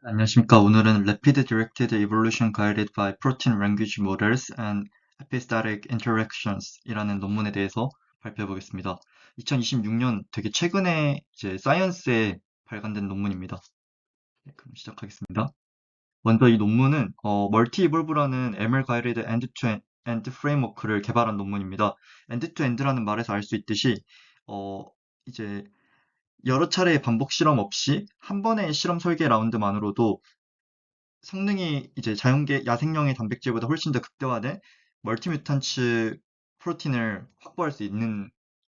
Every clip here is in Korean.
안녕하십니까. 오늘은 Rapid Directed Evolution Guided by Protein Language Models and Epistatic Interactions 이라는 논문에 대해서 발표해 보겠습니다. 2026년 되게 최근에 이제 사이언스에 발간된 논문입니다. 네, 그럼 시작하겠습니다. 먼저 이 논문은 멀티 이볼브라는 ML 가이드드 엔드-투-엔드 프레임워크를 개발한 논문입니다. 엔드-투-엔드라는 말에서 알 수 있듯이 어, 이제 여러 차례의 반복 실험 없이 한 번의 실험 설계 라운드만으로도 성능이 이제 야생형의 단백질보다 훨씬 더 극대화된 멀티뮤탄츠 프로틴을 확보할 수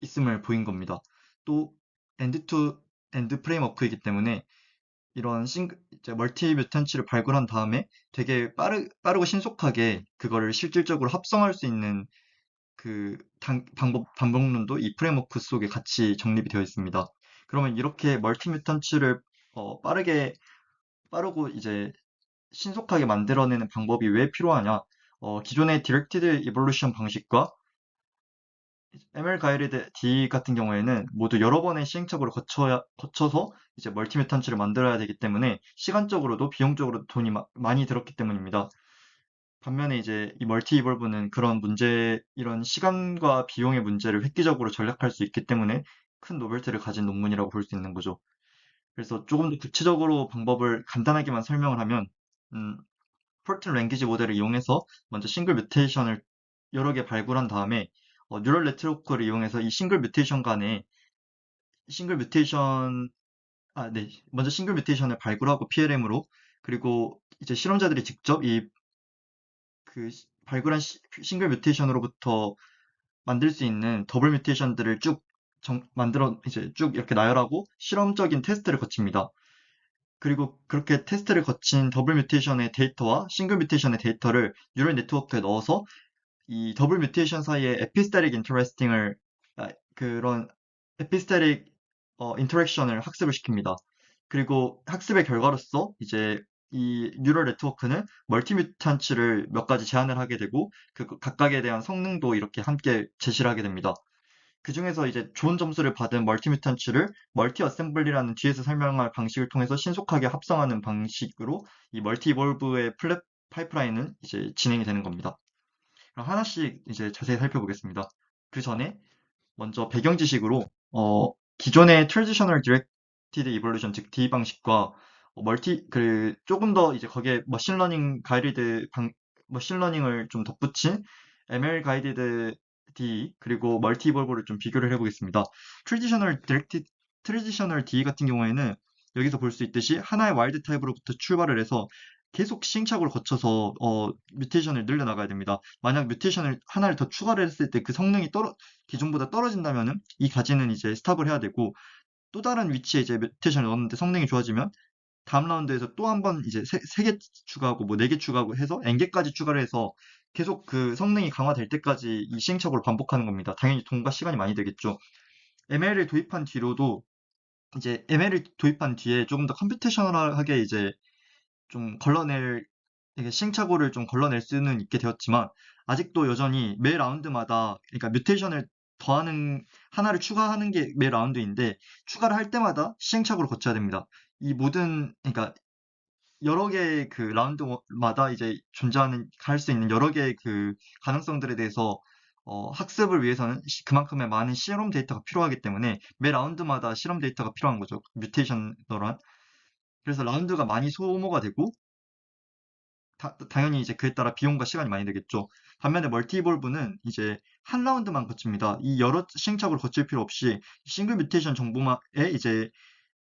있음을 보인 겁니다. 또 엔드 투 엔드 프레임워크이기 때문에 이런 이제 멀티뮤탄츠를 발굴한 다음에 되게 빠르고 신속하게 그거를 실질적으로 합성할 수 있는 반복론도 이 프레임워크 속에 같이 정립이 되어 있습니다. 그러면 이렇게 멀티뮤탄츠를 빠르고 이제 신속하게 만들어내는 방법이 왜 필요하냐? 기존의 디렉티드 이볼루션 방식과 ML 가이드드 D 같은 경우에는 모두 여러 번의 시행착오를 거쳐서 이제 멀티뮤탄츠를 만들어야 되기 때문에 시간적으로도 비용적으로도 돈이 많이 들었기 때문입니다. 반면에 이제 이 멀티 이볼브는 이런 시간과 비용의 문제를 획기적으로 전략할 수 있기 때문에 큰 노벨트를 가진 논문이라고 볼 수 있는 거죠. 그래서 조금 더 구체적으로 방법을 간단하게만 설명을 하면, 음, 프로틴 랭귀지 모델을 이용해서 먼저 싱글 뮤테이션을 여러 개 발굴한 다음에 뉴럴 네트워크를 이용해서 이 싱글 뮤테이션 먼저 싱글 뮤테이션을 발굴하고 PLM으로, 그리고 이제 실험자들이 직접 발굴한 싱글 뮤테이션으로부터 만들 수 있는 더블 뮤테이션들을 만들어 이제 쭉 이렇게 나열하고 실험적인 테스트를 거칩니다. 그리고 그렇게 테스트를 거친 더블 뮤테이션의 데이터와 싱글 뮤테이션의 데이터를 뉴럴 네트워크에 넣어서 이 더블 뮤테이션 사이에 그런 에피스테릭 인터랙션을 학습을 시킵니다. 그리고 학습의 결과로서 이제 이 뉴럴 네트워크는 멀티 뮤탄츠를 몇 가지 제안을 하게 되고 그 각각에 대한 성능도 이렇게 함께 제시를 하게 됩니다. 그 중에서 이제 좋은 점수를 받은 멀티 뮤탄츠를 멀티 어셈블리라는 뒤에서 설명할 방식을 통해서 신속하게 합성하는 방식으로 이 멀티 이볼브의 파이프라인은 이제 진행이 되는 겁니다. 그럼 하나씩 이제 자세히 살펴보겠습니다. 그 전에 먼저 배경 지식으로 기존의 트랜지셔널 디렉티드 이볼루션 즉 D 방식과 조금 더 이제 거기에 머신러닝을 좀 덧붙인 ML 가이디드 D 그리고 멀티 이볼브를 좀 비교를 해보겠습니다. 트랜지셔널 디렉티드 트랜지셔널 D 같은 경우에는 여기서 볼 수 있듯이 하나의 와일드 타입으로부터 출발을 해서 계속 시행착오를 거쳐서 뮤테이션을 늘려나가야 됩니다. 만약 뮤테이션을 하나를 더 추가를 했을 때 그 성능이 기존보다 떨어진다면은 이 가지는 이제 스탑을 해야 되고, 또 다른 위치에 이제 뮤테이션을 넣었는데 성능이 좋아지면 다음 라운드에서 또 한 번 이제 세 개 추가하고 뭐 네 개 추가하고 해서 n개까지 추가를 해서 계속 그 성능이 강화될 때까지 이 시행착오를 반복하는 겁니다. 당연히 돈과 시간이 많이 들겠죠. ML을 도입한 뒤로도 이제 ML을 도입한 뒤에 조금 더 컴퓨테이셔널하게 이제 좀 이게 시행착오를 좀 걸러낼 수는 있게 되었지만, 아직도 여전히 매 라운드마다, 그러니까 하나를 추가하는 게 매 라운드인데, 추가를 할 때마다 시행착오를 거쳐야 됩니다. 그러니까 여러 개의 그 라운드마다 이제 할 수 있는 여러 개의 그 가능성들에 대해서 학습을 위해서는 그만큼의 많은 실험 데이터가 필요하기 때문에 매 라운드마다 실험 데이터가 필요한 거죠. 뮤테이션으로한. 그래서 라운드가 많이 소모가 되고, 당연히 이제 그에 따라 비용과 시간이 많이 들겠죠. 반면에 멀티이볼브는 이제 한 라운드만 거칩니다. 이 여러 시행착오를 거칠 필요 없이 싱글 뮤테이션 정보만에 이제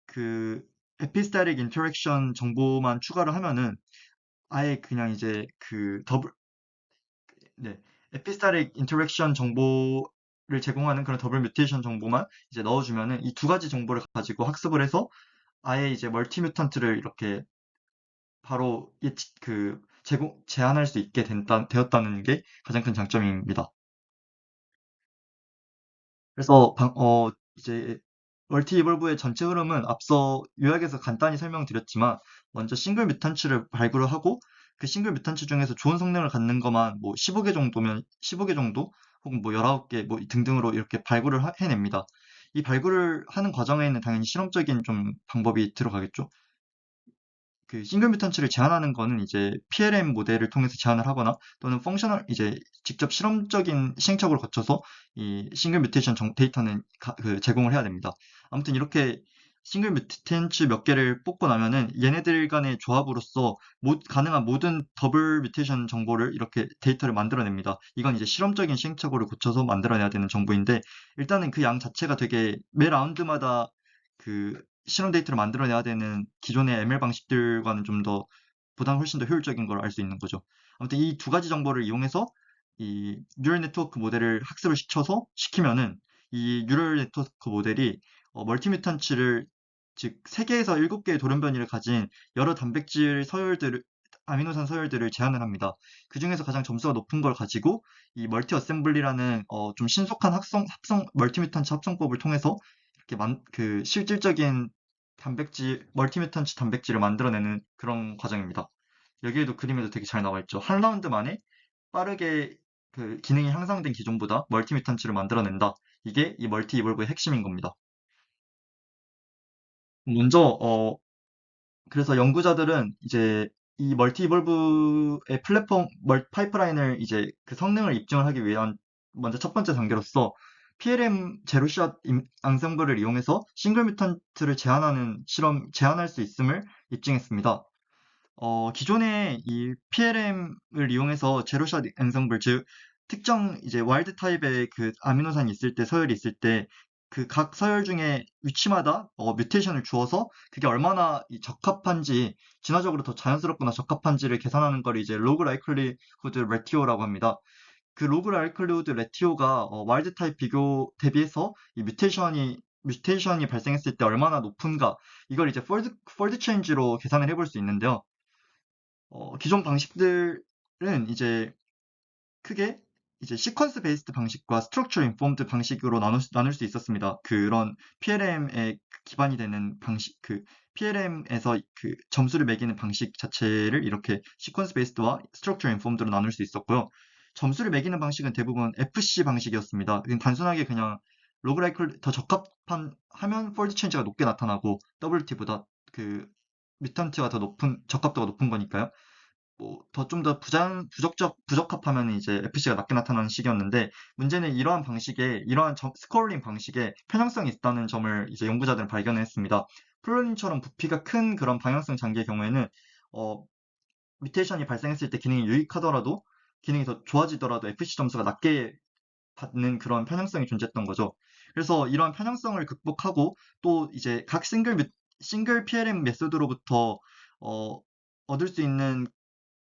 그 에피스타틱 인터랙션 정보만 추가를 하면은 아예 그냥 이제 네, 에피스타틱 인터랙션 정보를 제공하는 그런 더블 뮤테이션 정보만 이제 넣어주면은 이 두 가지 정보를 가지고 학습을 해서 아예 이제 멀티 뮤턴트를 이렇게 바로 제한할 수 있게 되었다는 게 가장 큰 장점입니다. 그래서 이제 멀티 이볼브의 전체 흐름은 앞서 요약해서 간단히 설명드렸지만, 먼저 싱글 뮤탄츠를 발굴을 하고 그 싱글 뮤탄츠 중에서 좋은 성능을 갖는 것만 뭐 15개 정도면 15개 정도 혹은 뭐 19개 뭐 등등으로 이렇게 발굴을 해냅니다. 이 발굴을 하는 과정에는 당연히 실험적인 좀 방법이 들어가겠죠. 그 싱글 뮤턴츠를 제한하는 거는 이제 PLM 모델을 통해서 제한을 하거나 또는 펑셔널 이제 직접 실험적인 시행착오를 거쳐서 이 싱글 뮤테이션 데이터는 제공을 해야 됩니다. 아무튼 이렇게 싱글 뮤텐츠 몇 개를 뽑고 나면은 얘네들 간의 조합으로서 가능한 모든 더블 뮤테이션 정보를 이렇게 데이터를 만들어냅니다. 이건 이제 실험적인 시행착오를 거쳐서 만들어내야 되는 정보인데 일단은 그 양 자체가 되게 매 라운드마다 그 실험 데이터를 만들어내야 되는 기존의 ML 방식들과는 좀 더 보다 훨씬 더 효율적인 걸 알 수 있는 거죠. 아무튼 이 두 가지 정보를 이용해서 이 뉴럴 네트워크 모델을 학습을 시키면은 이 뉴럴 네트워크 모델이 멀티뮤탄츠를 즉 3개에서 7개의 돌연변이를 가진 여러 단백질 서열들을 아미노산 서열들을 제한을 합니다. 그 중에서 가장 점수가 높은 걸 가지고 이 멀티 어셈블리라는 좀 신속한 합성 멀티뮤탄츠 합성법을 통해서 이렇게 그 실질적인 멀티뮤턴트 단백질을 만들어내는 그런 과정입니다. 여기에도 그림에도 되게 잘 나와 있죠. 한 라운드 만에 빠르게 그 기능이 향상된 기존보다 멀티뮤턴트를 만들어낸다. 이게 이 멀티 이볼브의 핵심인 겁니다. 먼저, 그래서 연구자들은 이제 이 멀티 이볼브의 파이프라인을 이제 그 성능을 입증을 하기 위한 먼저 첫 번째 단계로서 PLM 제로샷 앙상블을 이용해서 싱글 뮤턴트를 제한할 수 있음을 입증했습니다. 기존에 이 PLM을 이용해서 제로샷 앵성블, 즉, 특정 이제 와일드 타입의 그 아미노산이 있을 때, 서열이 있을 때, 그 각 서열 중에 위치마다 뮤테이션을 주어서 그게 얼마나 적합한지, 진화적으로 더 자연스럽거나 적합한지를 계산하는 걸 이제 로그 라이클리후드 레티오라고 합니다. 그 로그 라이클리후드 레티오가 와일드 타입 비교 대비해서 이 뮤테이션이 발생했을 때 얼마나 높은가, 이걸 이제 폴드 체인지로 계산을 해볼 수 있는데요. 기존 방식들은 이제 크게 이제 시퀀스 베이스드 방식과 스트럭처 인포음드 방식으로 나눌 수 있었습니다. 그런 PLM에 기반이 되는 방식, PLM에서 그 점수를 매기는 방식 자체를 이렇게 시퀀스 베이스드와 스트럭처 인포음드로 나눌 수 있었고요. 점수를 매기는 방식은 대부분 FC 방식이었습니다. 단순하게 그냥 로그라이클 더 적합한 하면 폴드 체인지가 높게 나타나고 WT보다 그 뮤턴트가 더 적합도가 높은 거니까요. 뭐, 좀 더 부적합하면 이제 FC가 낮게 나타나는 식이었는데, 문제는 이러한 스코어링 방식에 편향성이 있다는 점을 이제 연구자들은 발견했습니다. 플로린처럼 부피가 큰 그런 방향성 장기의 경우에는, 어, 뮤테이션이 발생했을 때 기능이 더 좋아지더라도 FC 점수가 낮게 받는 그런 편향성이 존재했던 거죠. 그래서 이러한 편향성을 극복하고 또 이제 각 싱글 PLM 메소드로부터 어, 얻을 수 있는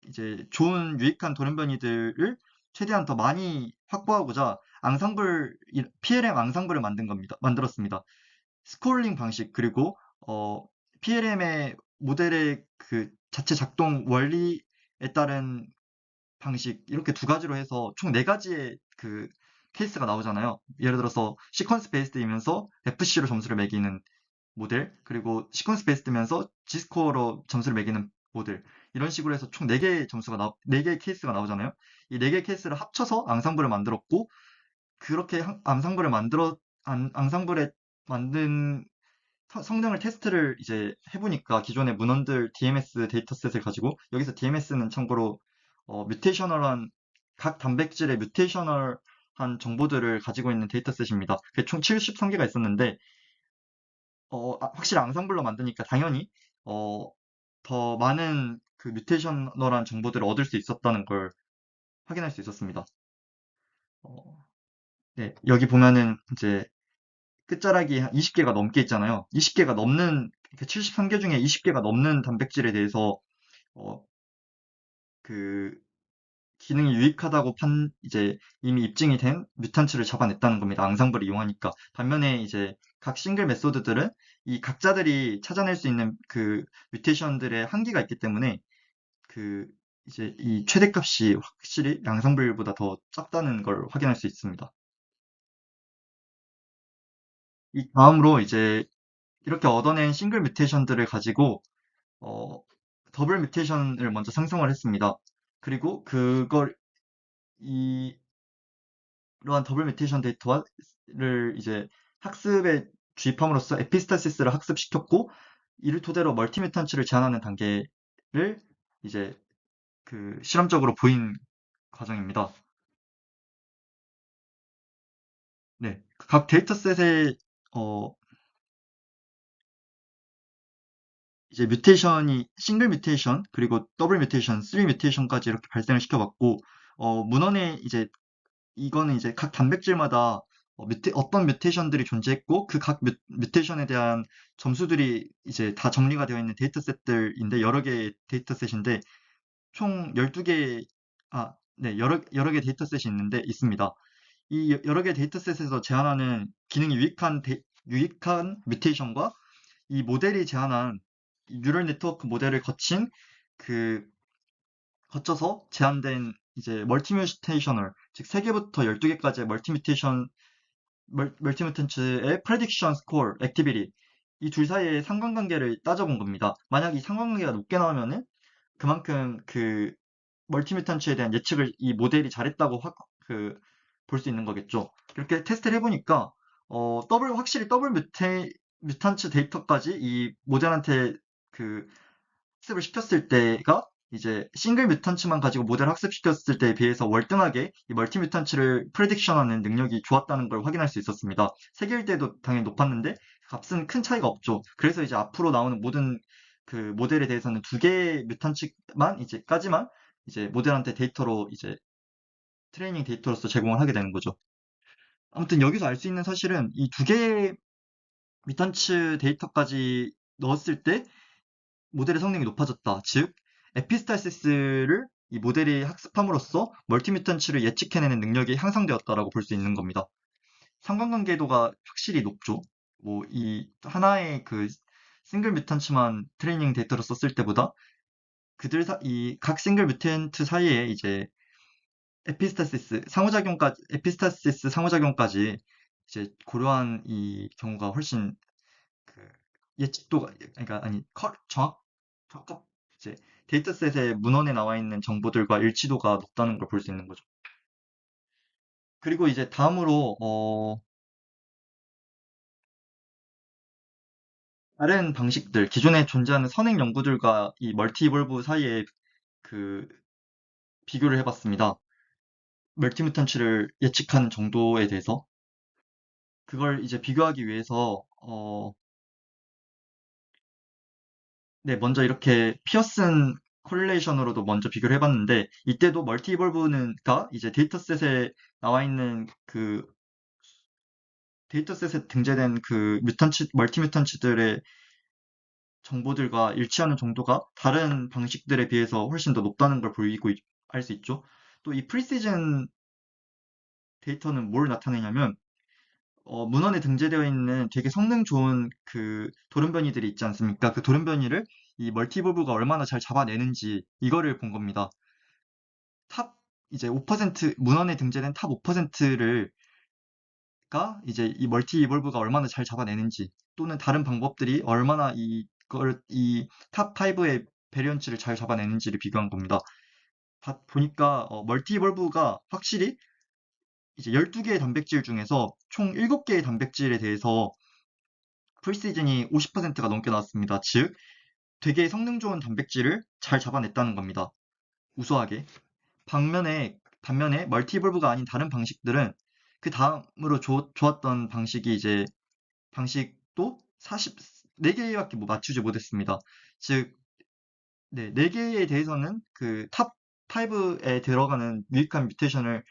이제 좋은 유익한 돌연변이들을 최대한 더 많이 확보하고자 PLM 앙상블을 만들었습니다. 스코링 방식, 그리고, PLM의 모델의 그 자체 작동 원리에 따른 방식, 이렇게 두 가지로 해서 총 네 가지의 그 케이스가 나오잖아요. 예를 들어서 시퀀스 베이스드이면서 FC로 점수를 매기는 모델, 그리고 시퀀스 베이스드면서 G스코어로 점수를 매기는 모델, 이런 식으로 해서 총 4개의 케이스가 나오잖아요. 이 4개의 케이스를 합쳐서 앙상블을 만들었고, 그렇게 앙상블에 만든 성능을 테스트를 이제 해보니까 기존의 문헌들 DMS 데이터셋을 가지고, 여기서 DMS는 참고로 뮤테이셔널한 각 단백질의 뮤테이셔널한 정보들을 가지고 있는 데이터셋입니다. 그게 총 73개가 있었는데 확실히 앙상블로 만드니까 당연히 어, 더 많은 그 뮤테이셔널한 정보들을 얻을 수 있었다는 걸 확인할 수 있었습니다. 어, 네, 여기 보면은 이제 끝자락이 한 20개가 넘게 있잖아요. 20개가 넘는, 그 73개 중에 20개가 넘는 단백질에 대해서 어, 그 기능이 유익하다고 이제 이미 입증이 된 뮤탄츠를 잡아냈다는 겁니다. 앙상블을 이용하니까. 반면에 이제 각 싱글 메소드들은 이 각자들이 찾아낼 수 있는 그 뮤테이션들의 한계가 있기 때문에 그 이제 이 최대값이 확실히 양상블보다 더 작다는 걸 확인할 수 있습니다. 이 다음으로 이제 이렇게 얻어낸 싱글 뮤테이션들을 가지고 어, 더블 뮤테이션을 먼저 생성을 했습니다. 그리고 이 이러한 더블 뮤테이션 데이터를 이제 학습에 주입함으로써 에피스타시스를 학습시켰고 이를 토대로 멀티뮤턴츠를 제한하는 단계를 이제 그 실험적으로 보인 과정입니다. 네, 각 데이터셋에 어, 이제 뮤테이션이 싱글 뮤테이션 그리고 더블 뮤테이션, 3 뮤테이션까지 이렇게 발생을 시켜봤고 문헌에 이제 이거는 이제 각 단백질마다 어떤 뮤테이션들이 존재했고 그 각 뮤테이션에 대한 점수들이 이제 다 정리가 되어 있는 데이터셋들인데 여러 개의 데이터셋인데 총 12개 네, 여러 개 데이터셋이 있습니다. 이 여러 개 데이터셋에서 제한하는 기능이 유익한 뮤테이션과 이 모델이 제한한 이 뉴럴 네트워크 모델을 그 거쳐서 제한된 이제 멀티뮤테이셔널 즉 3개부터 12개까지의 멀티뮤턴츠의 프레딕션 스코어, 액티비티 이 둘 사이의 상관관계를 따져본 겁니다. 만약 이 상관관계가 높게 나오면은 그만큼 그 멀티뮤턴츠에 대한 예측을 이 모델이 잘했다고 볼 수 있는 거겠죠. 이렇게 테스트를 해보니까 확실히 뮤턴츠 데이터까지 이 모델한테 그 학습을 시켰을 때가 이제 싱글 뮤턴츠만 가지고 모델 학습시켰을 때에 비해서 월등하게 이 멀티 뮤턴츠를 프레딕션하는 능력이 좋았다는 걸 확인할 수 있었습니다. 세 개일 때도 당연히 높았는데 값은 큰 차이가 없죠. 그래서 이제 앞으로 나오는 모든 그 모델에 대해서는 두 개의 뮤턴츠만 이제까지만 이제 모델한테 데이터로 이제 트레이닝 데이터로서 제공을 하게 되는 거죠. 아무튼 여기서 알 수 있는 사실은 이 두 개의 뮤턴츠 데이터까지 넣었을 때 모델의 성능이 높아졌다. 즉, 에피스타시스를 이 모델이 학습함으로써 멀티뮤턴츠를 예측해내는 능력이 향상되었다라고 볼 수 있는 겁니다. 상관관계도가 확실히 높죠. 뭐, 이 하나의 그 싱글 뮤턴츠만 트레이닝 데이터로 썼을 때보다 이 각 싱글 뮤턴트 사이에 이제 에피스타시스 상호작용까지 이제 고려한 이 경우가 훨씬 그 예측도가 그러니까 아니 적합 이제 데이터셋의 문헌에 나와 있는 정보들과 일치도가 높다는 걸 볼 수 있는 거죠. 그리고 이제 다음으로 다른 방식들 기존에 존재하는 선행 연구들과 이 멀티 이볼브 사이에 그 비교를 해봤습니다. 멀티뮤턴츠를 예측하는 정도에 대해서 그걸 이제 비교하기 위해서 네, 먼저 이렇게 피어슨 콜레이션으로도 먼저 비교를 해봤는데 이때도 멀티 이볼브는가 이제 나와 있는 그 데이터셋에 등재된 그 멀티 뮤턴츠들의 정보들과 일치하는 정도가 다른 방식들에 비해서 훨씬 더 높다는 걸 알 수 있죠. 또 이 프리시즌 데이터는 뭘 나타내냐면 문헌에 등재되어 있는 되게 성능 좋은 그 돌연변이들이 있지 않습니까? 그 돌연변이를 이 멀티볼브가 얼마나 잘 잡아내는지 이거를 본 겁니다. 탑 이제 5% 문헌에 등재된 탑 5%를 가 이제 이 멀티 이볼브가 얼마나 잘 잡아내는지 또는 다른 방법들이 얼마나 이 탑 5의 베리언츠를 잘 잡아내는지를 비교한 겁니다. 보니까 멀티 이볼브가 확실히 이제 12개의 단백질 중에서 총 7개의 단백질에 대해서 프리시즌이 50%가 넘게 나왔습니다. 즉 되게 성능 좋은 단백질을 잘 잡아냈다는 겁니다. 우수하게. 반면에 멀티 이볼브가 아닌 다른 방식들은 그 다음으로 좋았던 방식이 이제 방식도 4개밖에 맞추지 못했습니다. 즉, 네, 4개에 대해서는 그 탑 5에 들어가는 유익한 뮤테이션을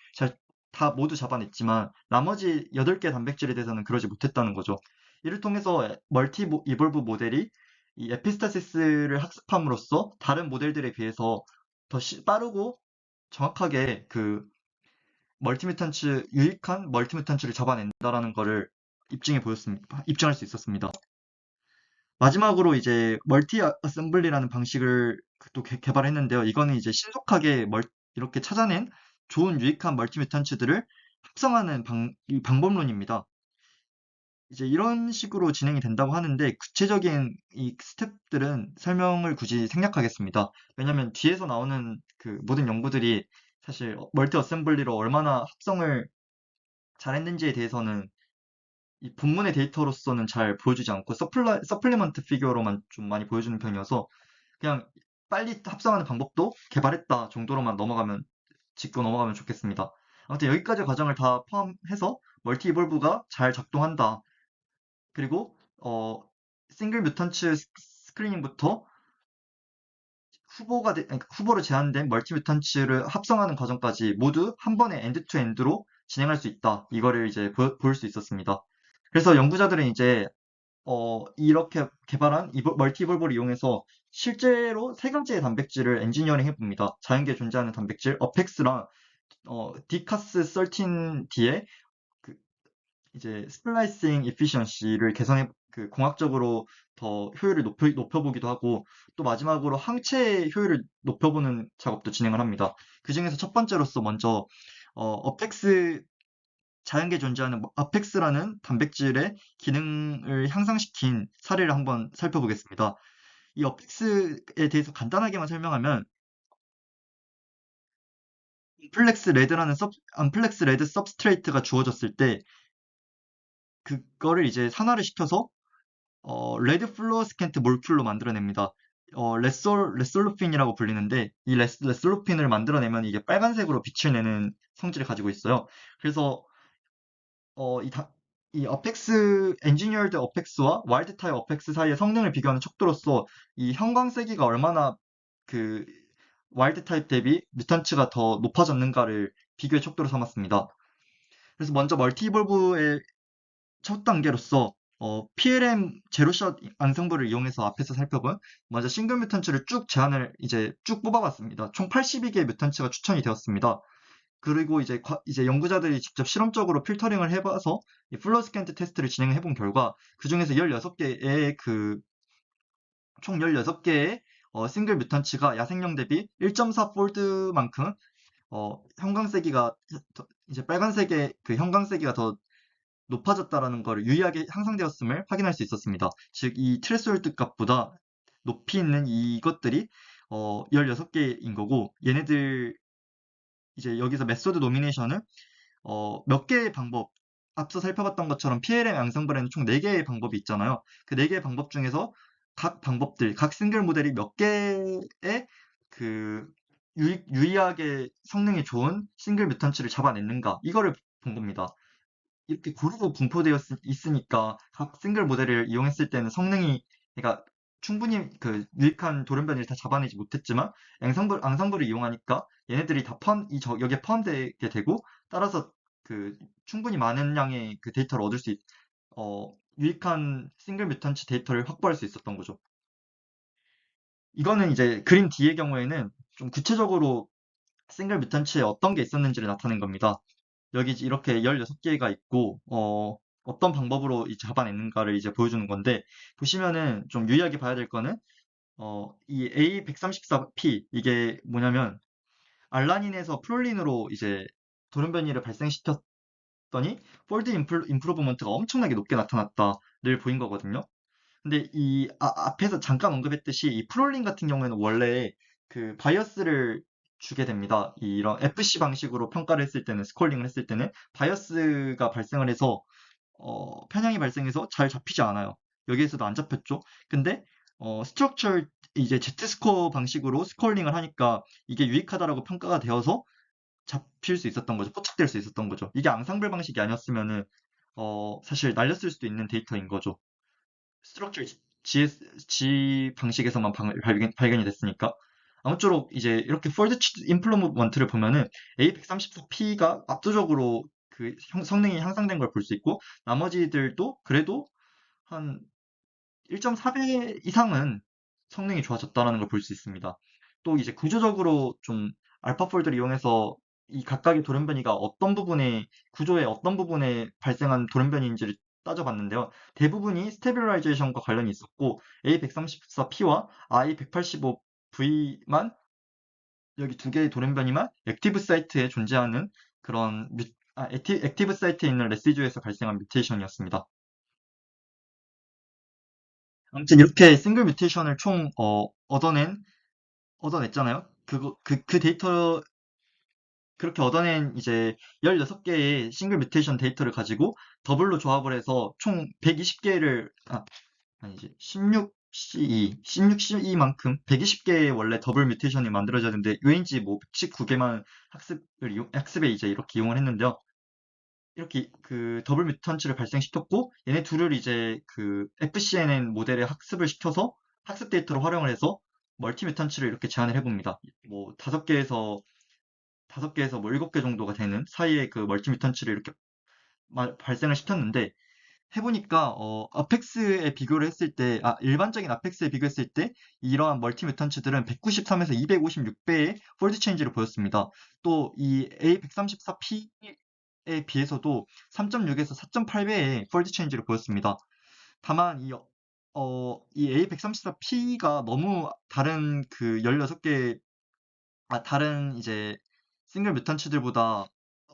다 모두 잡아냈지만 나머지 8개 단백질에 대해서는 그러지 못했다는 거죠. 이를 통해서 이볼브 모델이 이 에피스타시스를 학습함으로써 다른 모델들에 비해서 더 빠르고 정확하게 그 유익한 멀티뮤턴츠를 잡아낸다라는 거를 입증할 수 있었습니다. 마지막으로 이제 멀티 어셈블리라는 방식을 또 개발했는데요. 이거는 이제 신속하게 이렇게 찾아낸 좋은 유익한 멀티뮤턴츠들을 합성하는 이 방법론입니다. 이제 이런 식으로 진행이 된다고 하는데 구체적인 이 스텝들은 설명을 굳이 생략하겠습니다. 왜냐하면 뒤에서 나오는 그 모든 연구들이 사실 멀티 어셈블리로 얼마나 합성을 잘했는지에 대해서는 이 본문의 데이터로서는 잘 보여주지 않고 서플리먼트 피규어로만 좀 많이 보여주는 편이어서 그냥 빨리 합성하는 방법도 개발했다 정도로만 짚고 넘어가면 좋겠습니다. 아무튼 여기까지 과정을 다 포함해서 멀티 이볼브가 잘 작동한다. 그리고 싱글 뮤턴츠 스크리닝부터 후보로 제한된 멀티 뮤턴츠를 합성하는 과정까지 모두 한 번에 엔드 투 엔드로 진행할 수 있다. 이거를 이제 보일 수 있었습니다. 그래서 연구자들은 이제 이렇게 개발한 멀티 이볼브를 이용해서 실제로 세 가지의 단백질을 엔지니어링 해봅니다. 자연계에 존재하는 단백질 어펙스랑 디카스 13D의 그 이제 스플라이싱 이피션시를 그 공학적으로 더 효율을 높여보기도 하고 또 마지막으로 항체 효율을 높여보는 작업도 진행을 합니다. 그 중에서 첫 번째로서 먼저 어펙스 자연계에 존재하는 아펙스라는 단백질의 기능을 향상시킨 사례를 한번 살펴보겠습니다. 이 어펙스에 대해서 간단하게만 설명하면 암플렉스 레드 서브스트레이트가 주어졌을 때 그거를 이제 산화를 시켜서 레드 플루오스켄트 몰큘로 만들어냅니다. 레솔루핀이라고 불리는데 이 레솔루핀을 만들어내면 이게 빨간색으로 빛을 내는 성질을 가지고 있어요. 그래서 어, 이, 다, 이 어펙스, 엔지니어드 어펙스와 와일드 타입 어펙스 사이의 성능을 비교하는 척도로서 이 형광세기가 얼마나 그 와일드 타입 대비 뮤턴츠가 더 높아졌는가를 비교의 척도로 삼았습니다. 그래서 먼저 멀티볼브의 첫 단계로서 PLM 제로샷 앙상블을 이용해서 앞에서 살펴본 먼저 싱글 뮤턴츠를 쭉 제안을 이제 쭉 뽑아봤습니다. 총 82개의 뮤턴츠가 추천이 되었습니다. 그리고 이제 연구자들이 직접 실험적으로 필터링을 해봐서 이 플로스캔트 테스트를 진행해 본 결과 그 중에서 16개의 총 16개의 싱글 뮤턴츠가 야생형 대비 1.4 폴드만큼 형광세기가 이제 빨간색의 그 형광세기가 더 높아졌다라는 것을 유의하게 향상되었음을 확인할 수 있었습니다. 즉, 이 트레스홀드 값보다 높이 있는 이것들이 16개인 거고 얘네들 이제 여기서 메소드 노미네이션은 몇 개의 방법, 앞서 살펴봤던 것처럼 PLM 양성블에는 총 4개의 방법이 있잖아요. 그 4개의 방법 중에서 각 싱글 모델이 몇 개의 그 유의하게 성능이 좋은 싱글 뮤턴치를 잡아냈는가, 이거를 본 겁니다. 이렇게 고르고 분포되어 있으니까 각 싱글 모델을 이용했을 때는 그러니까 충분히 그 유익한 돌연변이를 다 잡아내지 못했지만 앙상블을 이용하니까 얘네들이 다 여기에 포함되게 되고 따라서 그 충분히 많은 양의 그 데이터를 유익한 싱글 뮤턴치 데이터를 확보할 수 있었던 거죠. 이거는 이제 그림 D의 경우에는 좀 구체적으로 싱글 뮤턴치에 어떤 게 있었는지를 나타낸 겁니다. 여기 이렇게 16개가 있고, 어떤 방법으로 이제 잡아냈는가를 이제 보여주는 건데, 보시면은 좀 유의하게 봐야 될 거는, 이 A134P, 이게 뭐냐면, 알라닌에서 프롤린으로 이제 돌연변이를 발생시켰더니, 폴드 임프루브먼트가 엄청나게 높게 나타났다를 보인 거거든요. 근데 앞에서 잠깐 언급했듯이 이 프롤린 같은 경우에는 원래 그 바이어스를 주게 됩니다. 이런 FC 방식으로 평가를 했을 때는, 스코어링을 했을 때는 바이어스가 발생을 해서 편향이 발생해서 잘 잡히지 않아요. 여기에서도 안 잡혔죠. 근데 스트럭처 이제 Z 스코어 방식으로 스코어링을 하니까 이게 유익하다라고 평가가 되어서 잡힐 수 있었던 거죠. 포착될 수 있었던 거죠. 이게 앙상블 방식이 아니었으면은 사실 날렸을 수도 있는 데이터인 거죠. 스트럭처 G 방식에서만 발견이 됐으니까. 아무쪼록 이제 이렇게 폴드 임플로먼트를 보면은 A134P가 압도적으로 그 성능이 향상된 걸 볼 수 있고 나머지들도 그래도 한 1.4배 이상은 성능이 좋아졌다는 걸 볼 수 있습니다. 또 이제 구조적으로 좀 알파폴드를 이용해서 이 각각의 돌연변이가 구조의 어떤 부분에 발생한 돌연변이인지를 따져봤는데요. 대부분이 스테빌라이제이션과 관련이 있었고 A134P와 I185V만 여기 두 개의 돌연변이만 액티브 사이트에 존재하는 액티브 사이트에 있는 레시듀에서 발생한 뮤테이션이었습니다. 아무튼 이렇게 싱글 뮤테이션을 총 얻어냈잖아요. 그 데이터 그렇게 얻어낸 이제 16개의 싱글 뮤테이션 데이터를 가지고 더블로 조합을 해서 총 120개를, 아니지, 16CE만큼 120개의 원래 더블 뮤테이션이 만들어졌는데, 왠지 뭐 119개만 학습에 이제 이렇게 이용을 했는데요. 이렇게 그 더블 뮤턴츠를 발생시켰고, 얘네 둘을 이제 그 FCNN 모델에 학습을 시켜서 학습 데이터로 활용을 해서 멀티 뮤턴츠를 이렇게 제안을 해봅니다. 뭐 다섯 개에서 뭐 7개 정도가 되는 사이에 그 멀티 뮤턴츠를 이렇게 발생을 시켰는데, 해보니까 어펙스에 비교를 했을 때, 일반적인 어펙스에 비교했을 때 이러한 멀티 뮤턴츠들은 193에서 256배의 폴드 체인지를 보였습니다. 또 이 A134P에 비해서도 3.6에서 4.8배의 폴드 체인지를 보였습니다. 다만 이 A134P가 너무 다른 그 16개, 다른 이제 싱글 뮤턴츠들보다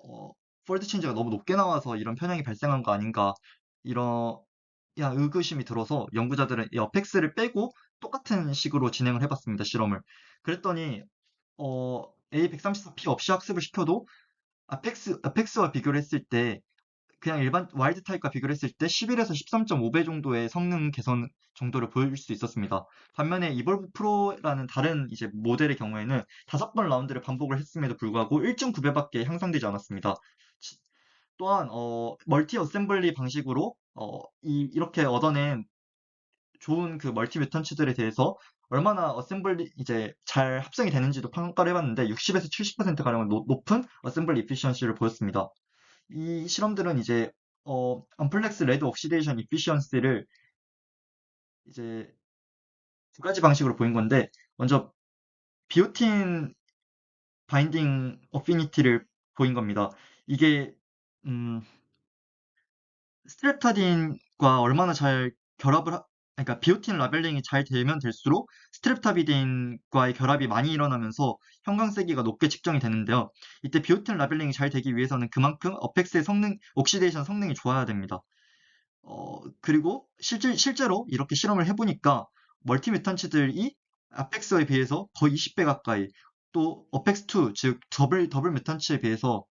어, 폴드 체인지가 너무 높게 나와서 이런 편향이 발생한 거 아닌가, 이런 의구심이 들어서 연구자들은 이 어펙스를 빼고 똑같은 식으로 진행을 해봤습니다, 실험을. 그랬더니 A134P 없이 학습을 시켜도 어펙스와 비교를 했을 때, 그냥 일반 와일드 타입과 비교를 했을 때 11에서 13.5배 정도의 성능 개선 정도를 보일 수 있었습니다. 반면에 이볼브 프로라는 다른 이제 모델의 경우에는 5번 라운드를 반복을 했음에도 불구하고 1.9배밖에 향상되지 않았습니다. 또한 멀티 어셈블리 방식으로 이렇게 얻어낸 좋은 그 멀티 뮤턴츠들에 대해서 얼마나 어셈블리 이제 잘 합성이 되는지도 평가를 해봤는데, 60에서 70% 가량 높은 어셈블리 이피시언시를 보였습니다. 이 실험들은 이제 언플렉스 레드 옥시데이션 이피시언시를 이제 두 가지 방식으로 보인 건데, 먼저 비오틴 바인딩 어피니티를 보인 겁니다. 이게 음, 스트랩타딘과 얼마나 잘 그러니까 비오틴 라벨링이 잘 되면 될수록 스트랩타비딘과의 결합이 많이 일어나면서 형광세기가 높게 측정이 되는데요. 이때 비오틴 라벨링이 잘 되기 위해서는 그만큼 어펙스의 옥시데이션 성능이 좋아야 됩니다. 그리고 실제로 이렇게 실험을 해보니까 멀티 뮤턴츠들이 아펙스에 비해서 거의 20배 가까이, 또 어펙스2, 즉 더블 뮤턴츠에 비해서,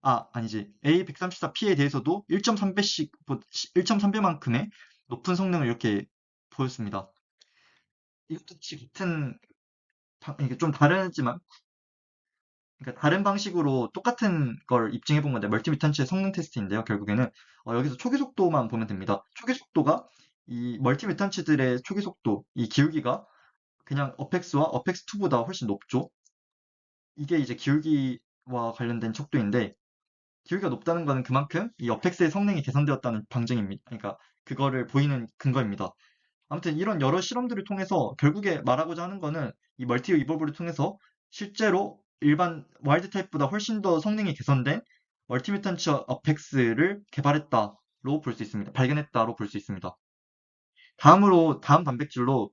아니지, A134P에 대해서도 1.3배씩, 1.3배만큼의 높은 성능을 이렇게 보였습니다. 이것도 같은, 이게 좀 다르지만, 그러니까 다른 방식으로 똑같은 걸 입증해 본 건데, 멀티 뮤턴츠의 성능 테스트인데요. 결국에는 여기서 초기 속도만 보면 됩니다. 초기 속도가 이 멀티 뮤턴츠들의 초기 속도, 이 기울기가 그냥 어펙스와 어펙스2보다 훨씬 높죠. 이게 이제 기울기와 관련된 척도인데, 기울기가 높다는 거는 그만큼 이 어펙스의 성능이 개선되었다는 방증입니다. 그러니까 그거를 보이는 근거입니다. 아무튼 이런 여러 실험들을 통해서 결국에 말하고자 하는 거는, 이 멀티 이볼브를 통해서 실제로 일반 와일드 타입보다 훨씬 더 성능이 개선된 멀티 뮤턴츠 어펙스를 개발했다로 볼 수 있습니다. 발견했다로 볼 수 있습니다. 다음 단백질로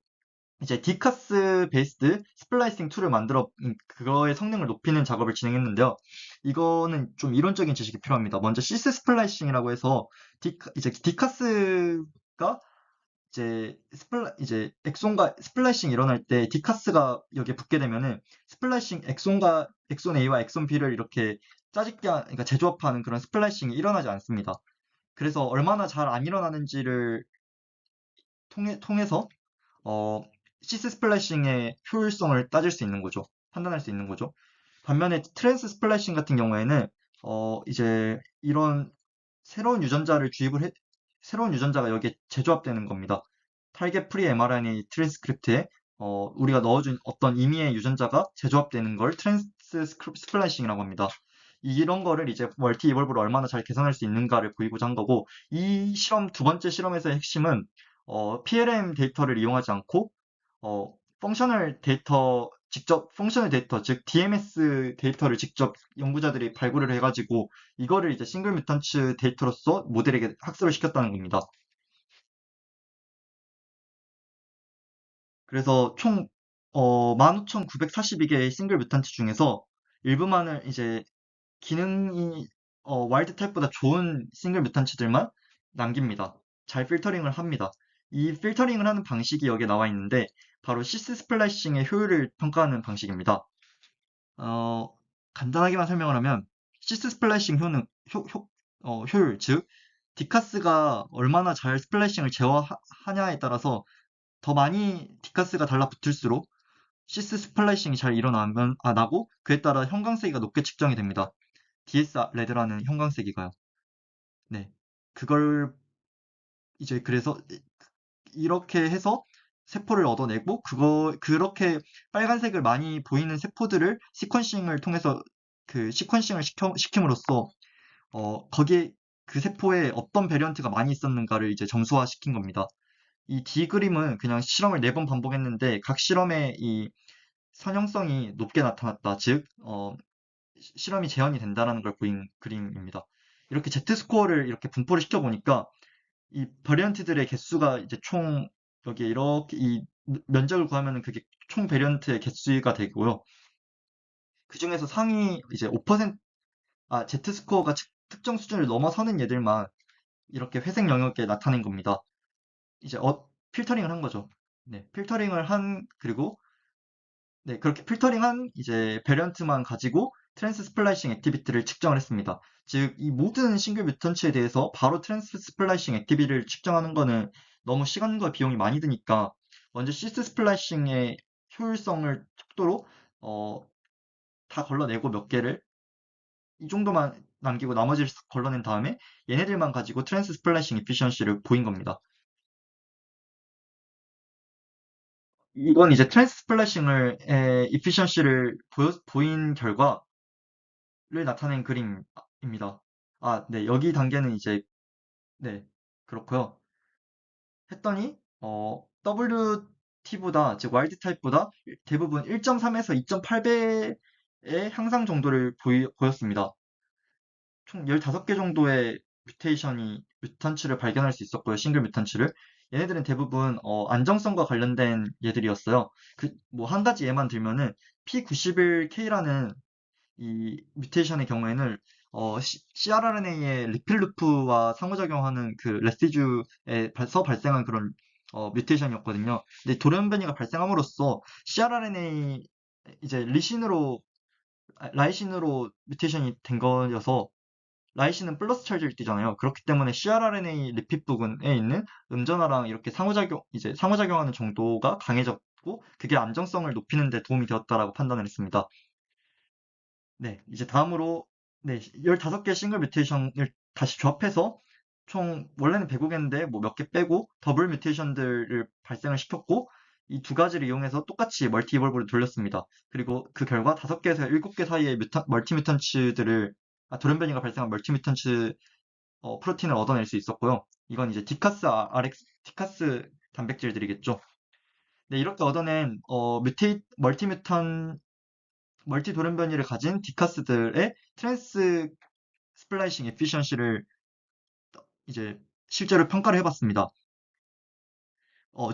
이제 디카스 베이스드 스플라이싱 툴을 만들어 그거의 성능을 높이는 작업을 진행했는데요. 이거는 좀 이론적인 지식이 필요합니다. 먼저 시스 스플라이싱이라고 해서 이제 디카스가 이제 엑손과 스플라이싱이 일어날 때 디카스가 여기에 붙게 되면은 스플라이싱 엑손과 엑손 A와 엑손 B를 이렇게 그러니까 재조합하는 그런 스플라이싱이 일어나지 않습니다. 그래서 얼마나 잘 안 일어나는지를 통해서 어, 시스 스플래싱의 효율성을 따질 수 있는 거죠. 판단할 수 있는 거죠. 반면에 트랜스 스플래싱 같은 경우에는 이제 이런 새로운 유전자를 새로운 유전자가 여기에 재조합되는 겁니다. 타겟 프리 mRNA 트랜스크립트에 우리가 넣어준 어떤 임의의 유전자가 재조합되는 걸 트랜스 스플래싱이라고 합니다. 이런 거를 이제 멀티 이볼브를 얼마나 잘 개선할 수 있는가를 보이고자 한 거고, 이 두 번째 실험에서의 핵심은 PLM 데이터를 이용하지 않고 펑셔널 데이터, 즉 DMS 데이터를 직접 연구자들이 발굴을 해가지고 이거를 이제 싱글 뮤턴츠 데이터로서 모델에게 학습을 시켰다는 겁니다. 그래서 총 15,942개의 싱글 뮤턴츠 중에서 일부만을 이제 기능이 와일드 타입보다 좋은 싱글 뮤턴츠들만 남깁니다. 잘 필터링을 합니다. 이 필터링을 하는 방식이 여기에 나와 있는데, 바로 시스 스플라이싱의 효율을 평가하는 방식입니다. 어, 간단하게만 설명을 하면 시스 스플래싱 효율, 즉 디카스가 얼마나 잘 스플래싱을 제어하냐에 따라서 더 많이 디카스가 달라붙을수록 시스 스플래싱이 잘 나고 그에 따라 형광세기가 높게 측정이 됩니다. DS 레드라는 형광세기가요. 네. 그걸 이제 그래서 이렇게 해서 세포를 얻어내고 그렇게 빨간색을 많이 보이는 세포들을 시퀀싱을 통해서 시퀀싱을 시킴으로써 거기에 그 세포에 어떤 베리언트가 많이 있었는가를 이제 점수화시킨 겁니다. 이 D 그림은 그냥 실험을 4번 반복했는데 각 실험의 이 선형성이 높게 나타났다. 즉, 실험이 재현이 된다는 걸 보인 그림입니다. 이렇게 Z 스코어를 이렇게 분포를 시켜보니까 이 버리언트들의 개수가 이제 총 여기에 이렇게 이 면적을 구하면은 그게 총 베리언트의 개수가 되고요. 그 중에서 상위 이제 5%, Z 스코어가 특정 수준을 넘어서는 얘들만 이렇게 회색 영역에 나타낸 겁니다. 이제 필터링을 한 거죠. 네, 그리고 네, 그렇게 필터링한 이제 베리언트만 가지고 트랜스 스플라이싱 액티비티를 측정을 했습니다. 즉, 이 모든 싱글 뮤턴츠에 대해서 바로 트랜스 스플라이싱 액티비티를 측정하는 거는 너무 시간과 비용이 많이 드니까 먼저 시스 스플라이싱의 효율성을 척도로 어, 다 걸러내고 몇 개를 이 정도만 남기고 나머지를 걸러낸 다음에 얘네들만 가지고 트랜스 스플라이싱 에피션시를 보인 겁니다. 이건 이제 트랜스 스플래싱을 이피션시를 보인 결과를 나타낸 그림입니다. 네, 여기 단계는 이제 네, 그렇고요. 했더니 WT보다 즉 와일드 타입보다 대부분 1.3에서 2.8배의 향상 정도를 보였습니다. 총 15개 정도의 뮤탄치를 발견할 수 있었고요. 싱글 뮤탄치를. 얘네들은 대부분 안정성과 관련된 얘들이었어요. 뭐 한 가지 예만 들면은 P91K라는 이 뮤테이션의 경우에는 CRRNA의 리필 루프와 상호작용하는 그 레시듀에서 발생한 그런 뮤테이션이었거든요. 근데 돌연변이가 발생함으로써 CRRNA 이제 라이신으로 뮤테이션이 된 거여서 라이신은 플러스 찰지를 띠잖아요. 그렇기 때문에 CRRNA 리핏 부근에 있는 음전화랑 이렇게 상호작용하는 정도가 강해졌고, 그게 안정성을 높이는 데 도움이 되었다라고 판단을 했습니다. 네, 이제 다음으로, 네, 15개 싱글 뮤테이션을 다시 조합해서 원래는 105개인데 뭐 몇 개 빼고 더블 뮤테이션들을 발생을 시켰고, 이 두 가지를 이용해서 똑같이 멀티 이볼브를 돌렸습니다. 그리고 그 결과 5개에서 7개 사이의 멀티 뮤턴츠들을 돌연변이가 발생한 멀티 뮤턴츠 프로틴을 얻어낼 수 있었고요. 이건 이제 디카스 단백질들이겠죠. 네, 이렇게 얻어낸 멀티 돌연변이를 가진 디카스들의 트랜스 스플라이싱 에피션시를 이제 실제로 평가를 해봤습니다.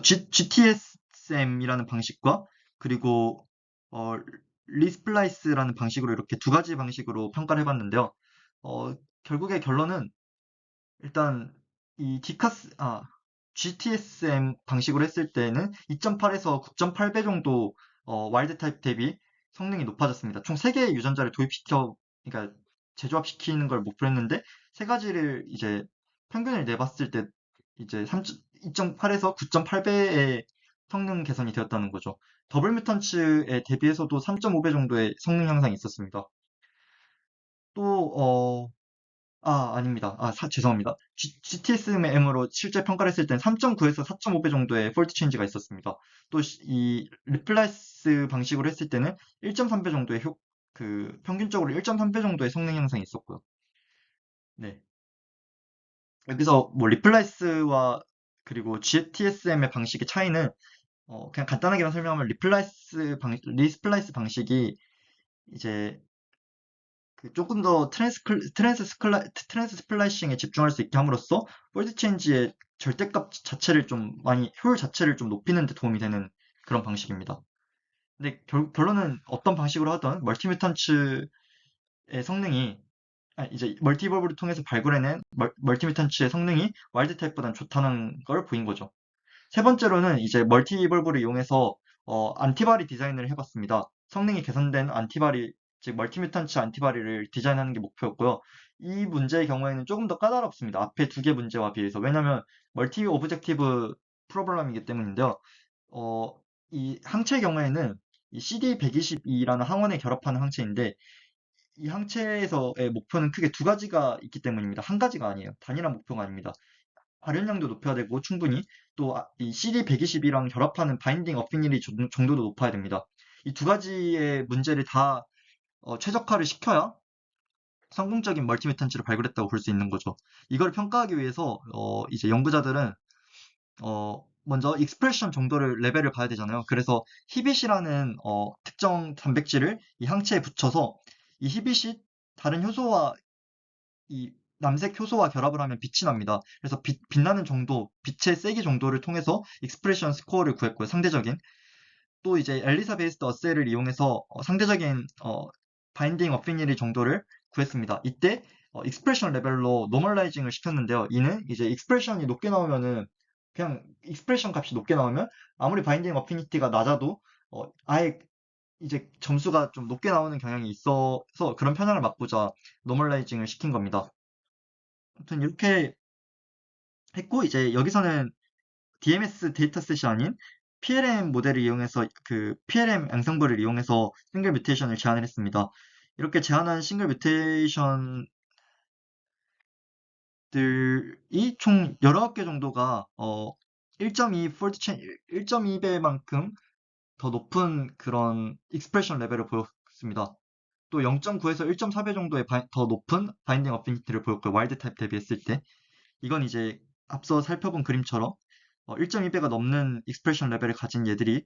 GTSM이라는 방식과 그리고 어, 리스플라이스라는 방식으로 이렇게 두 가지 방식으로 평가를 해봤는데요. 결국의 결론은 일단 이 GTSM 방식으로 했을 때는 2.8에서 9.8배 정도 와일드 타입 대비 성능이 높아졌습니다. 총 3개의 유전자를 그러니까 재조합시키는 걸 목표로 했는데 세 가지를 이제 평균을 내봤을 때 이제 2.8에서 9.8배의 성능 개선이 되었다는 거죠. 더블 뮤턴츠에 대비해서도 3.5배 정도의 성능 향상이 있었습니다. 또 아닙니다. 죄송합니다. GTSM으로 실제 평가를 했을 땐 3.9에서 4.5배 정도의 폴트 체인지가 있었습니다. 또 이 리플라이스 방식으로 했을 때는 1.3배 정도의 평균적으로 1.3배 정도의 성능 향상이 있었고요. 네. 여기서 뭐 리플라이스와 그리고 GTSM의 방식의 차이는 그냥 간단하게만 설명하면 리스플라이스 방식이 이제 조금 더 트랜스 스플라이싱에 집중할 수 있게 함으로써 폴드 체인지의 절대값 자체를 효율 자체를 좀 높이는 데 도움이 되는 그런 방식입니다. 근데 결론은 어떤 방식으로 하던 멀티뮤탄츠의 성능이 이제 멀티버블을 통해서 발굴해낸 멀티뮤탄츠의 성능이 와일드 타입보다는 좋다는 걸 보인 거죠. 세 번째로는 이제 멀티버블을 이용해서 안티바리 디자인을 해봤습니다. 성능이 개선된 즉 멀티뮤턴츠 안티바디를 디자인하는 게 목표였고요. 이 문제의 경우에는 조금 더 까다롭습니다. 앞에 두 개 문제와 비해서. 왜냐하면 멀티 오브젝티브 프로블럼이기 때문인데요. 어, 이 항체의 경우에는 이 CD122라는 항원에 결합하는 항체인데 이 항체에서의 목표는 크게 두 가지가 있기 때문입니다. 한 가지가 아니에요. 단일한 목표가 아닙니다. 발연량도 높여야 되고 충분히 또 이 CD120이랑 결합하는 바인딩 어피니티 정도도 높아야 됩니다. 이 두 가지의 문제를 다 최적화를 시켜야 성공적인 멀티뮤턴츠를 발굴했다고 볼 수 있는 거죠. 이걸 평가하기 위해서 이제 연구자들은 먼저 익스프레션 정도를 레벨을 봐야 되잖아요. 그래서 히빗이라는 특정 단백질을 이 항체에 붙여서 이 히빗이 다른 효소와 이 남색 효소와 결합을 하면 빛이 납니다. 그래서 빛나는 정도, 빛의 세기 정도를 통해서 익스프레션 스코어를 구했고요. 상대적인. 또 이제 엘리사 베이스드 어세이를 이용해서 상대적인 바인딩 어피니티 정도를 구했습니다. 이때 익스프레션 레벨로 노멀라이징을 시켰는데요. 이는 이제 익스프레션이 높게 나오면은 그냥 익스프레션 값이 높게 나오면 아무리 바인딩 어피니티가 낮아도 아예 이제 점수가 좀 높게 나오는 경향이 있어서 그런 편향을 막고자 노멀라이징을 시킨 겁니다. 아무튼 이렇게 했고 이제 여기서는 DMS 데이터셋이 아닌 PLM 모델을 이용해서 그 PLM 양성부를 이용해서 싱글 뮤테이션을 제안을 했습니다. 이렇게 제안한 싱글 뮤테이션들이 총 19개 정도가 1.2 폴드 체인 1.2배만큼 더 높은 그런 익스프레션 레벨을 보였습니다. 또 0.9에서 1.4배 정도의 더 높은 바인딩 어피니티를 보였고요. 와일드 타입 대비했을 때. 이건 이제 앞서 살펴본 그림처럼 1.2배가 넘는 익스프레션 레벨을 가진 얘들이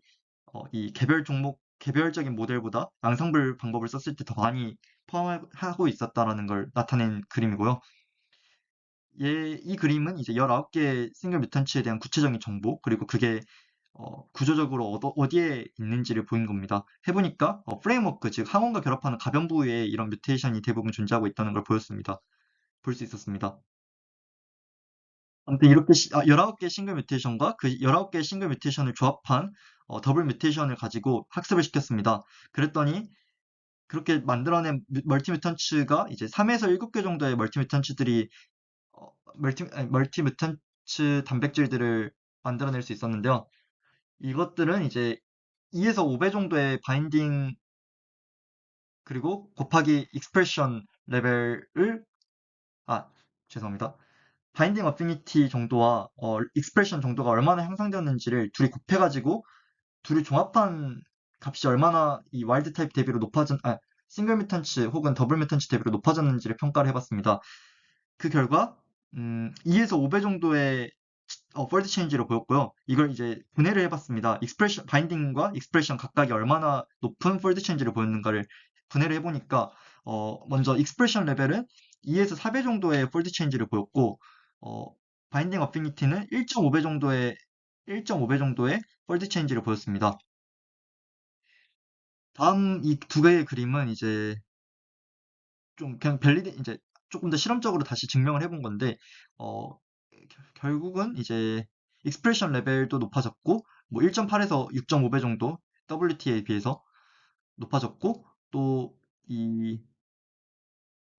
이 개별 종목, 개별적인 모델보다 앙상블 방법을 썼을 때 더 많이 포함하고 있었다라는 걸 나타낸 그림이고요. 이 그림은 이제 19개 싱글 뮤턴츠에 대한 구체적인 정보, 그리고 그게 구조적으로 어디에 있는지를 보인 겁니다. 해보니까 프레임워크, 즉 항원과 결합하는 가변부에 이런 뮤테이션이 대부분 존재하고 있다는 걸 보였습니다. 볼 수 있었습니다. 아무튼 이렇게 19개 싱글 뮤테이션과 그 19개 싱글 뮤테이션을 조합한 더블 뮤테이션을 가지고 학습을 시켰습니다. 그랬더니 그렇게 만들어낸 멀티 뮤턴츠가 이제 3에서 7개 정도의 멀티 뮤턴츠들이 멀티 뮤턴츠 단백질들을 만들어낼 수 있었는데요. 이것들은 이제 2에서 5배 정도의 바인딩 그리고 곱하기 익스프레션 레벨을 아 죄송합니다. 바인딩 어피니티 정도와 익스프레션 정도가 얼마나 향상되었는지를 둘이 곱해가지고 둘이 종합한 값이 얼마나 이 와일드 타입 대비로 싱글 뮤턴츠 혹은 더블 뮤턴츠 대비로 높아졌는지를 평가를 해봤습니다. 그 결과 2에서 5배 정도의 폴드 체인지를 보였고요. 이걸 이제 분해를 해봤습니다. 익스프레션 바인딩과 익스프레션 각각이 얼마나 높은 폴드 체인지를 보였는가를 분해를 해보니까 먼저 익스프레션 레벨은 2에서 4배 정도의 폴드 체인지를 보였고 어, 바인딩 어피니티는 1.5배 정도의 폴드 체인지를 보였습니다. 다음 이 두 개의 그림은 이제 좀 그냥 이제 조금 더 실험적으로 다시 증명을 해본 건데 어, 결국은 이제 익스프레션 레벨도 높아졌고 뭐 1.8에서 6.5배 정도 WT에 비해서 높아졌고 또 이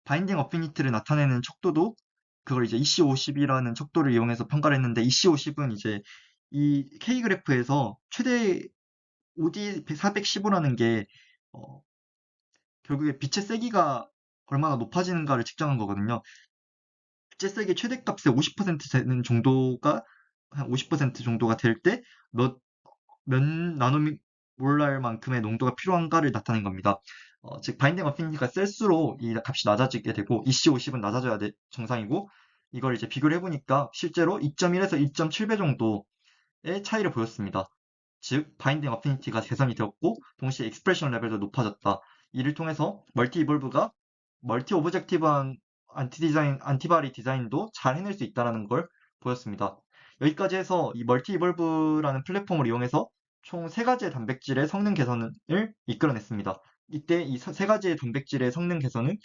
바인딩 어피니티를 나타내는 척도도 그걸 이제 EC50이라는 척도를 이용해서 평가를 했는데 EC50은 이제 이 K 그래프에서 최대 OD 415라는 게 어, 결국에 빛의 세기가 얼마나 높아지는가를 측정한 거거든요. 빛의 세기 최대값의 50% 되는 정도가 한 50% 정도가 될 때 몇 나노몰랄만큼의 농도가 필요한가를 나타낸 겁니다. 즉 바인딩 어피니티가 셀수록 이 값이 낮아지게 되고 EC50은 낮아져야 정상이고 이걸 이제 비교를 해보니까 실제로 2.1에서 2.7배 정도의 차이를 보였습니다. 즉 바인딩 어피니티가 개선이 되었고 동시에 익스프레션 레벨도 높아졌다. 이를 통해서 멀티 이볼브가 멀티 오브젝티브한 안티바디 디자인도 잘 해낼 수 있다는 걸 보였습니다. 여기까지 해서 이 멀티 이볼브라는 플랫폼을 이용해서 총 세 가지의 단백질의 성능 개선을 이끌어냈습니다. 이때 이 세 가지의 단백질의 성능 개선은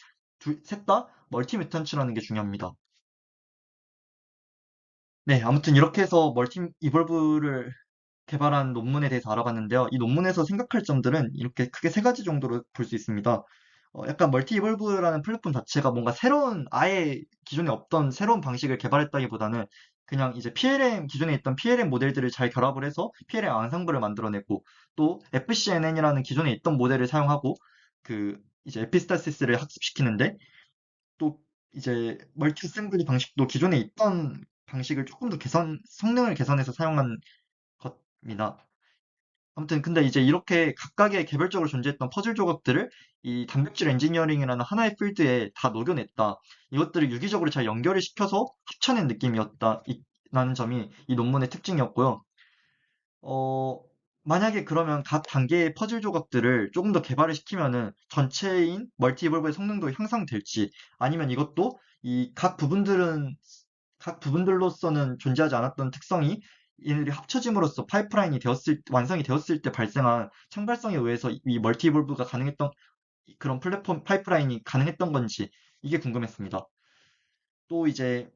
셋 다 멀티 뮤턴츠라는 게 중요합니다. 네, 아무튼 이렇게 해서 멀티 이볼브를 개발한 논문에 대해서 알아봤는데요. 이 논문에서 생각할 점들은 이렇게 크게 세 가지 정도로 볼 수 있습니다. 약간 멀티 이볼브라는 플랫폼 자체가 뭔가 새로운, 아예 기존에 없던 새로운 방식을 개발했다기보다는 그냥 이제 기존에 있던 PLM 모델들을 잘 결합을 해서 PLM 완성부를 만들어내고, 또 FCNN이라는 기존에 있던 모델을 사용하고 이제 에피스타시스를 학습시키는데, 또 이제 멀티 어셈블리 방식도 기존에 있던 방식을 조금 더 성능을 개선해서 사용한 겁니다. 아무튼 근데 이제 이렇게 각각의 개별적으로 존재했던 퍼즐 조각들을 이 단백질 엔지니어링이라는 하나의 필드에 다 녹여냈다. 이것들을 유기적으로 잘 연결을 시켜서 합쳐낸 라는 점이 이 논문의 특징이었고요. 어, 만약에 그러면 각 단계의 퍼즐 조각들을 조금 더 개발을 시키면은 전체인 멀티이볼브의 성능도 향상될지, 아니면 이것도 이 각 부분들로서는 존재하지 않았던 특성이 얘네들이 합쳐짐으로써 완성이 되었을 때 발생한 상발성에 의해서 이 멀티이볼브가 가능했던, 그런 플랫폼 파이프라인이 가능했던 건지, 이게 궁금했습니다. 또 이제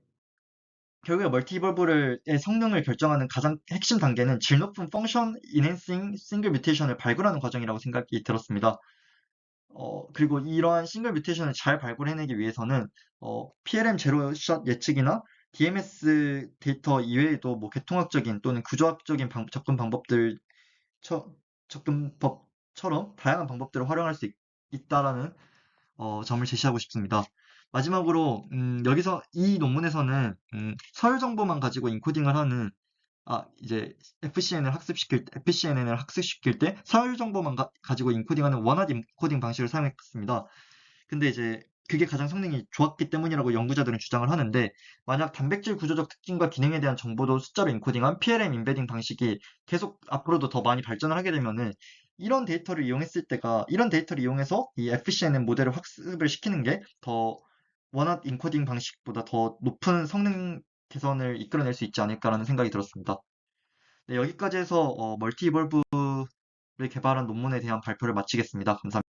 결국에 멀티버블의 성능을 결정하는 가장 핵심 단계는 질 높은 펑션 인핸싱 싱글 뮤테이션을 발굴하는 과정이라고 생각이 들었습니다. 그리고 이러한 싱글 뮤테이션을 잘 발굴해내기 위해서는 PLM 제로샷 예측이나 DMS 데이터 이외에도 뭐 계통학적인 또는 구조학적인 접근법처럼 다양한 방법들을 활용할 수 있다라는 점을 제시하고 싶습니다. 마지막으로 여기서 이 논문에서는 서열 정보만 가지고 인코딩을 하는, 이제 FCN을 학습시킬 때 서열 정보만 가지고 인코딩하는 원활 인코딩 방식을 사용했습니다. 근데 이제 그게 가장 성능이 좋았기 때문이라고 연구자들은 주장을 하는데, 만약 단백질 구조적 특징과 기능에 대한 정보도 숫자로 인코딩한 PLM 인베딩 방식이 계속 앞으로도 더 많이 발전을 하게 되면은 이런 데이터를 이용해서 이 FCNN 모델을 학습을 시키는 게 더 원활 인코딩 방식보다 더 높은 성능 개선을 이끌어낼 수 있지 않을까라는 생각이 들었습니다. 네, 여기까지 해서 멀티 이볼브를 개발한 논문에 대한 발표를 마치겠습니다. 감사합니다.